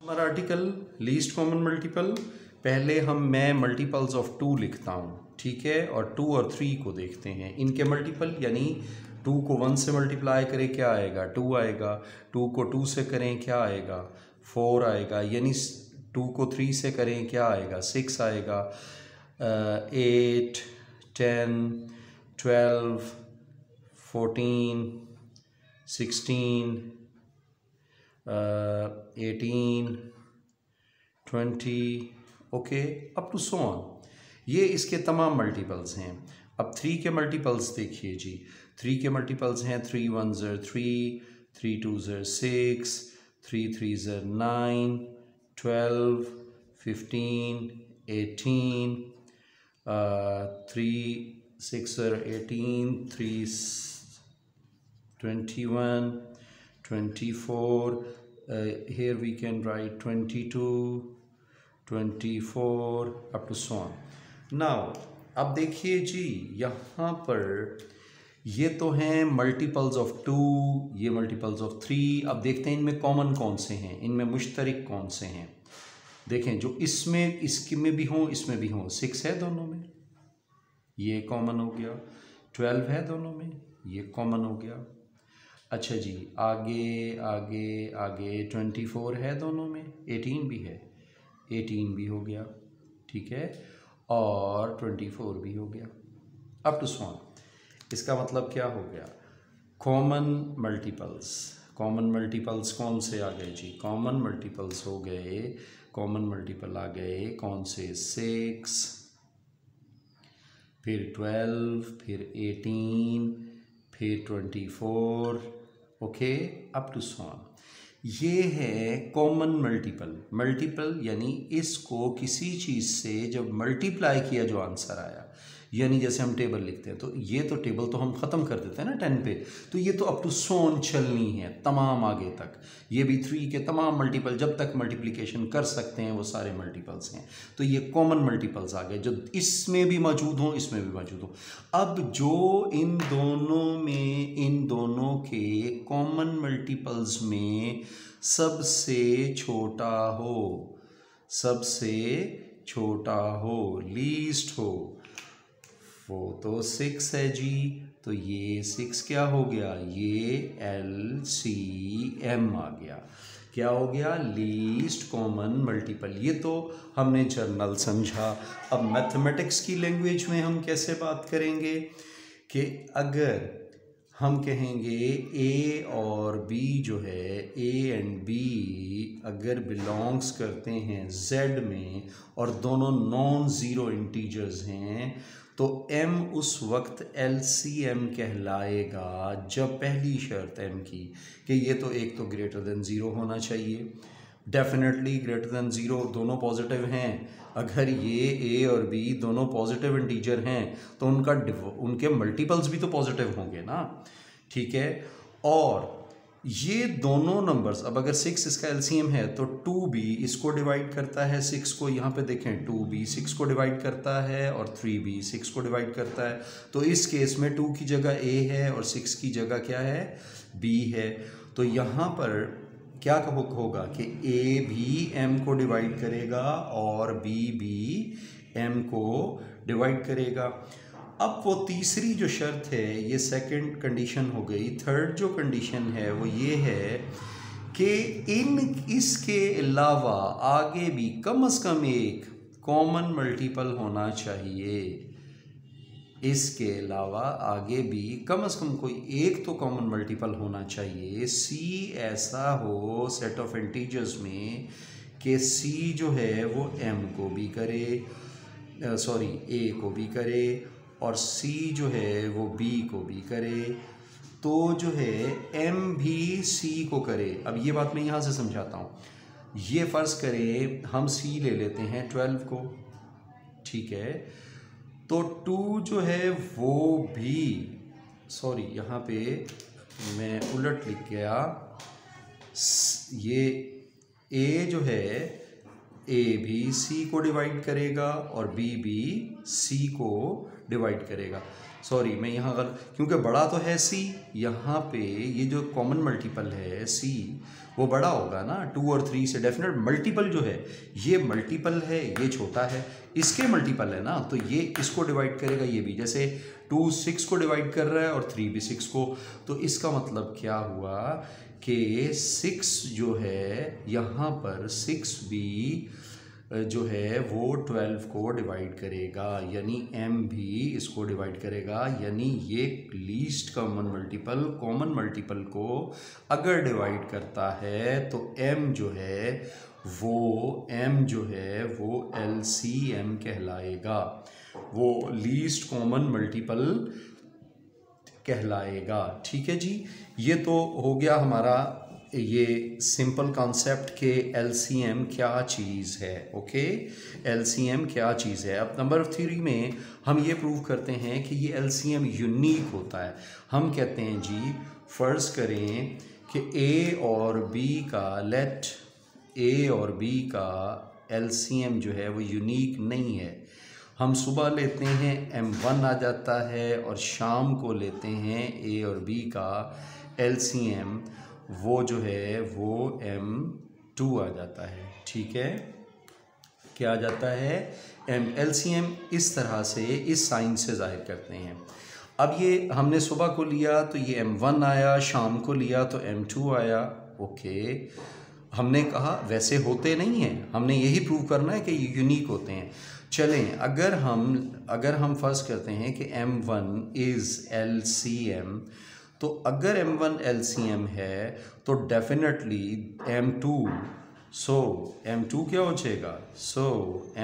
हमारा article least common multiple. पहले मैं मल्टीपल्स ऑफ 2 लिखता हूँ, ठीक है, और 2 और 3 को देखते हैं इनके मल्टीपल। यानी 2 को 1 से मल्टीप्लाई करें क्या आएगा, 2 आएगा। 2 को 2 से करें क्या आएगा, 4 आएगा। यानी 2 को 3 से करें क्या आएगा, 6 आएगा। 8, 10, 12, 14, 16, 18, 20, okay, up to so on. ये इसके तमाम मल्टीपल्स हैं। अब 3 के मल्टीपल्स देखिए जी। 3 के मल्टीपल्स हैं 3 1s are 3, 3 2s are 6, 3 3s are 9, 12, 15, 18, 3 6 are 18, 3 21, 24, here we can write 22, 24 up to so on. Now अब देखिए जी, यहाँ पर ये तो हैं मल्टीपल्स ऑफ 2, ये मल्टीपल्स ऑफ 3। अब देखते हैं इनमें कॉमन कौन से हैं, इनमें मुश्तरक कौन से हैं। देखें जो इसमें इसके में भी हों, इसमें भी हों। 6 है दोनों में, ये कॉमन हो गया। 12 है दोनों में, ये कॉमन हो गया। अच्छा जी, आगे आगे आगे 24 है दोनों में, 18 भी है, 18 भी हो गया, ठीक है, और 24 भी हो गया। Up to so on. इसका मतलब क्या हो गया, कॉमन मल्टीपल्स। कॉमन मल्टीपल्स कौन से आ गए जी, कॉमन मल्टीपल्स हो गए, कॉमन मल्टीपल आ गए कौन से, 6, फिर 12, फिर 18, फिर 24, okay, up to so on. ये है कॉमन मल्टीपल। मल्टीपल यानी इसको किसी चीज़ से जब मल्टीप्लाई किया जो आंसर आया। यानी जैसे हम टेबल लिखते हैं तो ये तो टेबल तो हम ख़त्म कर देते हैं ना 10 पे, तो ये तो अप टू सो ऑन चलनी है तमाम आगे तक। ये भी 3 के तमाम मल्टीपल जब तक मल्टीप्लिकेशन कर सकते हैं वो सारे मल्टीपल्स हैं। तो ये कॉमन मल्टीपल्स आ गए जो इसमें भी मौजूद हों, इसमें भी मौजूद हों। अब जो इन दोनों में, इन दोनों के कॉमन मल्टीपल्स में सबसे छोटा हो, सबसे छोटा हो, लीस्ट हो, वो तो 6 है जी। तो ये 6 क्या हो गया, ये LCM आ गया। क्या हो गया, लीस्ट कॉमन मल्टीपल। ये तो हमने जर्नल समझा। अब मैथमेटिक्स की लैंग्वेज में हम कैसे बात करेंगे कि अगर हम कहेंगे A और B जो है, A एंड B अगर बिलोंग्स करते हैं Z में और दोनों नॉन ज़ीरो इंटीजर्स हैं, तो M उस वक्त LCM कहलाएगा जब पहली शर्त M की कि ये तो एक तो ग्रेटर देन ज़ीरो होना चाहिए, डेफिनेटली ग्रेटर देन ज़ीरो, दोनों पॉजिटिव हैं। अगर ये A और B दोनों पॉजिटिव इंटीजर हैं तो उनके मल्टीपल्स भी तो पॉजिटिव होंगे ना, ठीक है। और ये दोनों नंबर्स, अब अगर 6 इसका LCM है तो 2B इसको डिवाइड करता है 6 को, यहाँ पे देखें 2B 6 को डिवाइड करता है और 3B 6 को डिवाइड करता है। तो इस केस में 2 की जगह A है और 6 की जगह क्या है, B है। तो यहाँ पर क्या होगा कि A भी M को डिवाइड करेगा और B भी M को डिवाइड करेगा। अब वो तीसरी जो शर्त है, ये सेकंड कंडीशन हो गई। थर्ड जो कंडीशन है वो ये है कि इसके अलावा आगे भी कम से कम एक कॉमन मल्टीपल होना चाहिए। इसके अलावा आगे भी कम से कम कोई एक तो कॉमन मल्टीपल होना चाहिए। C ऐसा हो सेट ऑफ इंटीजर्स में कि C जो है वो M को भी करे, सॉरी A को भी करे, और C जो है वो B को भी करे। तो जो है M भी C को करे। अब ये बात मैं यहाँ से समझाता हूँ। ये फ़र्ज़ करें हम C ले लेते हैं 12 को, ठीक है, तो 2 जो है वो भी, सॉरी यहाँ पे मैं उलट लिख गया, ये A जो है ए भी सी को डिवाइड करेगा और बी भी सी को डिवाइड करेगा। सॉरी मैं यहाँ क्योंकि बड़ा तो है सी, यहाँ पे ये जो कॉमन मल्टीपल है सी वो बड़ा होगा ना 2 और 3 से। डेफिनेट मल्टीपल जो है ये मल्टीपल है, ये छोटा है, इसके मल्टीपल है ना, तो ये इसको डिवाइड करेगा, ये भी। जैसे 2 6 को डिवाइड कर रहा है और 3 भी 6 को, तो इसका मतलब क्या हुआ कि 6 जो है यहाँ पर 6 भी जो है वो 12 को डिवाइड करेगा, यानी m भी इसको डिवाइड करेगा। यानी ये लीस्ट कॉमन मल्टीपल को अगर डिवाइड करता है तो m जो है वो LCM कहलाएगा, वो लीस्ट कॉमन मल्टीपल कहलाएगा। ठीक है जी, ये तो हो गया हमारा ये सिंपल कॉन्सेप्ट के LCM क्या चीज़ है। ओके, LCM क्या चीज़ है। अब नंबर थ्योरी में हम ये प्रूव करते हैं कि ये LCM यूनिक होता है। हम कहते हैं जी, फ़र्ज़ करें कि A और B का LCM जो है वो यूनिक नहीं है। हम सुबह लेते हैं M1 आ जाता है और शाम को लेते हैं A और B का LCM वो जो है वो M2 आ जाता है। ठीक है, क्या आ जाता है? LCM इस तरह से इस साइन से जाहिर करते हैं। अब ये हमने सुबह को लिया तो ये M1 आया, शाम को लिया तो M2 आया। ओके, हमने कहा वैसे होते नहीं हैं, हमने यही प्रूव करना है कि ये यूनिक होते हैं। चलें, अगर हम फर्ज करते हैं कि M1 इज़ LCM, तो अगर M1 LCM है तो डेफिनेटली M2 क्या हो जाएगा?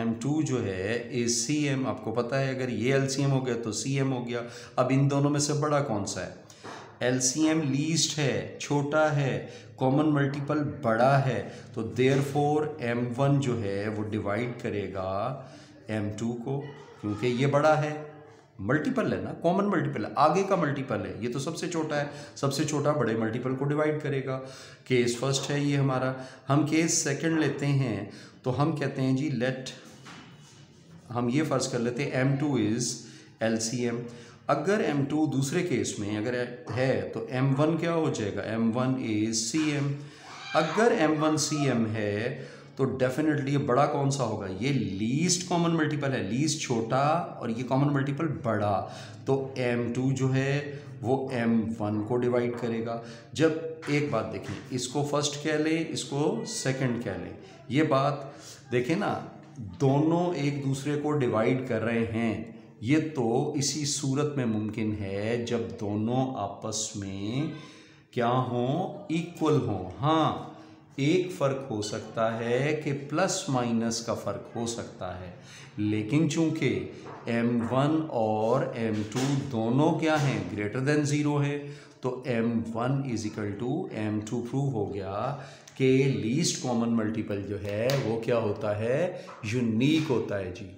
M2 जो है इज CM। आपको पता है अगर ये LCM हो गया तो CM हो गया। अब इन दोनों में से बड़ा कौन सा है? LCM लीस्ट है, छोटा है, कॉमन मल्टीपल बड़ा है, तो देयरफॉर M1 जो है वो डिवाइड करेगा M2 को, क्योंकि ये बड़ा है, मल्टीपल है ना, कॉमन मल्टीपल है, आगे का मल्टीपल है, ये तो सबसे छोटा है, सबसे छोटा बड़े मल्टीपल को डिवाइड करेगा। केस फर्स्ट है ये हमारा। हम केस सेकंड लेते हैं तो हम कहते हैं जी हम ये फर्ज कर लेते हैं M2 इज़ LCM। अगर M2 दूसरे केस में अगर है तो M1 क्या हो जाएगा? M1 is CM। अगर M1 CM है तो डेफिनेटली ये बड़ा कौन सा होगा? ये लीस्ट कॉमन मल्टीपल है, लीस्ट छोटा और ये कॉमन मल्टीपल बड़ा, तो M2 जो है वो M1 को डिवाइड करेगा। जब एक बात देखें, इसको फर्स्ट कह लें, इसको सेकंड कह लें, ये बात देखें ना, दोनों एक दूसरे को डिवाइड कर रहे हैं। ये तो इसी सूरत में मुमकिन है जब दोनों आपस में क्या हों? इक्वल हों। हाँ, एक फ़र्क हो सकता है कि प्लस माइनस का फ़र्क हो सकता है, लेकिन चूंकि M1 और M2 दोनों क्या हैं? ग्रेटर देन 0 है, तो M1 is equal to M2 prove हो गया कि लीस्ट कॉमन मल्टीपल जो है वो क्या होता है? यूनिक होता है जी।